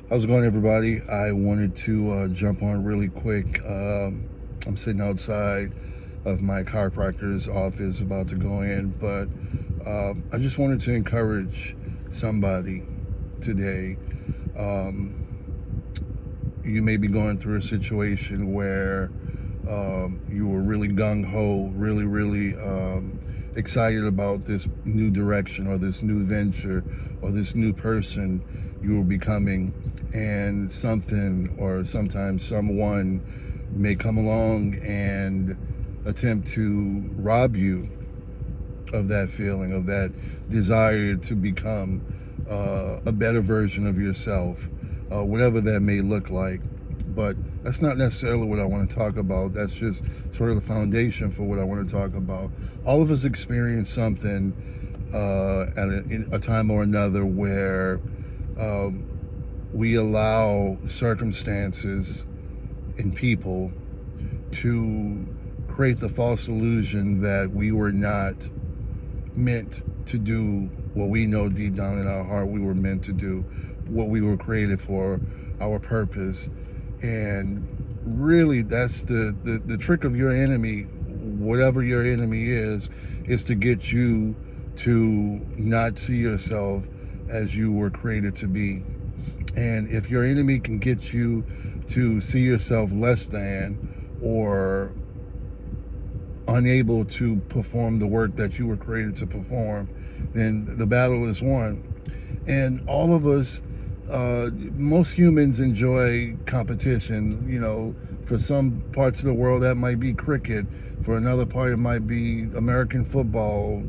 How's it going, everybody? I wanted to jump on really quick. I'm sitting outside of my chiropractor's office about to go in, but I just wanted to encourage somebody today. Um, you may be going through a situation where you were really gung-ho, really excited about this new direction or this new venture or this new person you were becoming, and something or sometimes someone may come along and attempt to rob you of that feeling, of that desire to become a better version of yourself, whatever that may look like. But that's not necessarily what I want to talk about. That's just sort of the foundation for what I want to talk about. All of us experience something at a time or another where um, we allow circumstances and people to create the false illusion that we were not meant to do what we know deep down in our heart we were meant to do, what we were created for, our purpose. And really, that's the trick of your enemy, whatever your enemy is to get you to not see yourself as you were created to be. And if your enemy can get you to see yourself less than or unable to perform the work that you were created to perform, then the battle is won. And all of us, most humans enjoy competition. You know, for some parts of the world that might be cricket, for another part it might be American football,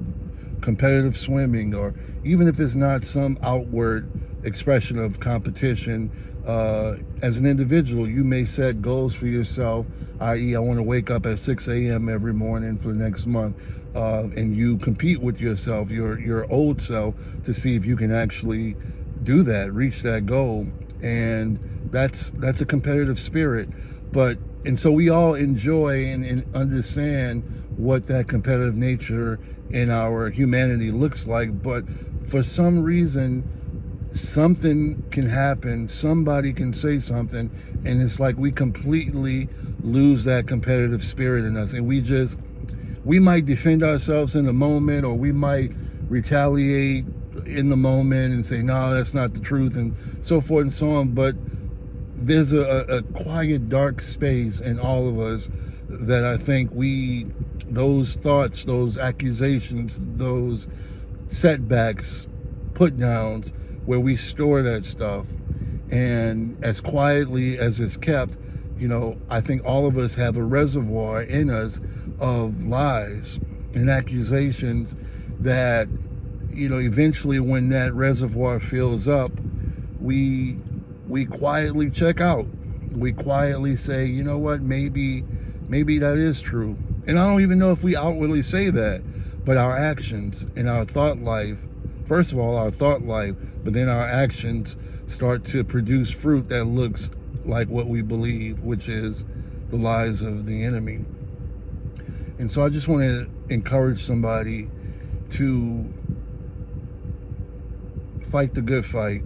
competitive swimming, or even if it's not some outward expression of competition, as an individual, you may set goals for yourself, i.e., I want to wake up at 6 a.m. every morning for the next month, and you compete with yourself, your old self, to see if you can actually do that, reach that goal. And that's a competitive spirit. And so we all enjoy and understand what that competitive nature in our humanity looks like. But for some reason, something can happen, somebody can say something, and it's like we completely lose that competitive spirit in us. And we might defend ourselves in the moment, or we might retaliate in the moment and say, no, that's not the truth, and so forth and so on. But there's a quiet, dark space in all of us that I think those thoughts, those accusations, those setbacks, put downs, where we store that stuff. And as quietly as it's kept, I think all of us have a reservoir in us of lies and accusations that, eventually when that reservoir fills up, we quietly check out. We quietly say, you know what, maybe that is true. And I don't even know if we outwardly say that, but our actions and our thought life, first of all, our thought life, but then our actions start to produce fruit that looks like what we believe, which is the lies of the enemy. And so I just want to encourage somebody to fight the good fight.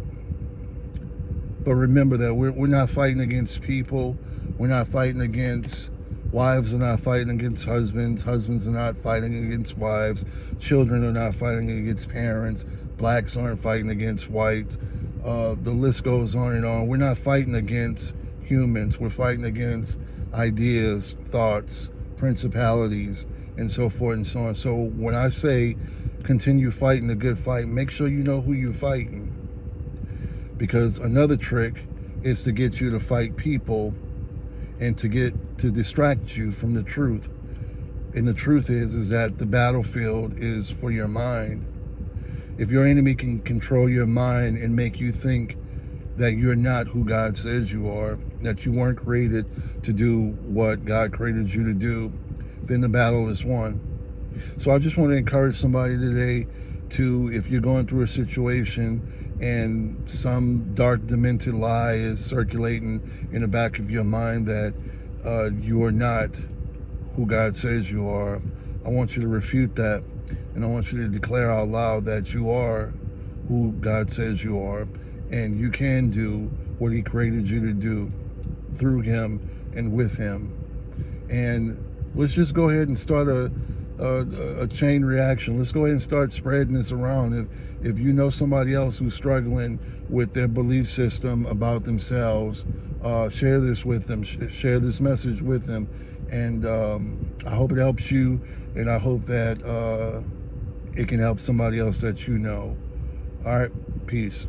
But remember that we're not fighting against people. We're not fighting against wives, are not fighting against husbands. Husbands are not fighting against wives. Children are not fighting against parents. Blacks aren't fighting against whites. The list goes on and on. We're not fighting against humans. We're fighting against ideas, thoughts, principalities, and so forth and so on. So when I say continue fighting the good fight, make sure you know who you're fighting. Because another trick is to get you to fight people and to distract you from the truth. And the truth is that the battlefield is for your mind. If your enemy can control your mind and make you think that you're not who God says you are, that you weren't created to do what God created you to do, then the battle is won. So I just want to encourage somebody today to, if you're going through a situation and some dark, demented lie is circulating in the back of your mind that you are not who God says you are, I want you to refute that. And I want you to declare out loud that you are who God says you are. and you can do what he created you to do through him and with him. And let's just go ahead and start a chain reaction. Let's go ahead and start spreading this around. If you know somebody else who's struggling with their belief system about themselves, share this with them. Share this message with them. And I hope it helps you, and I hope that it can help somebody else that you know. All right, peace.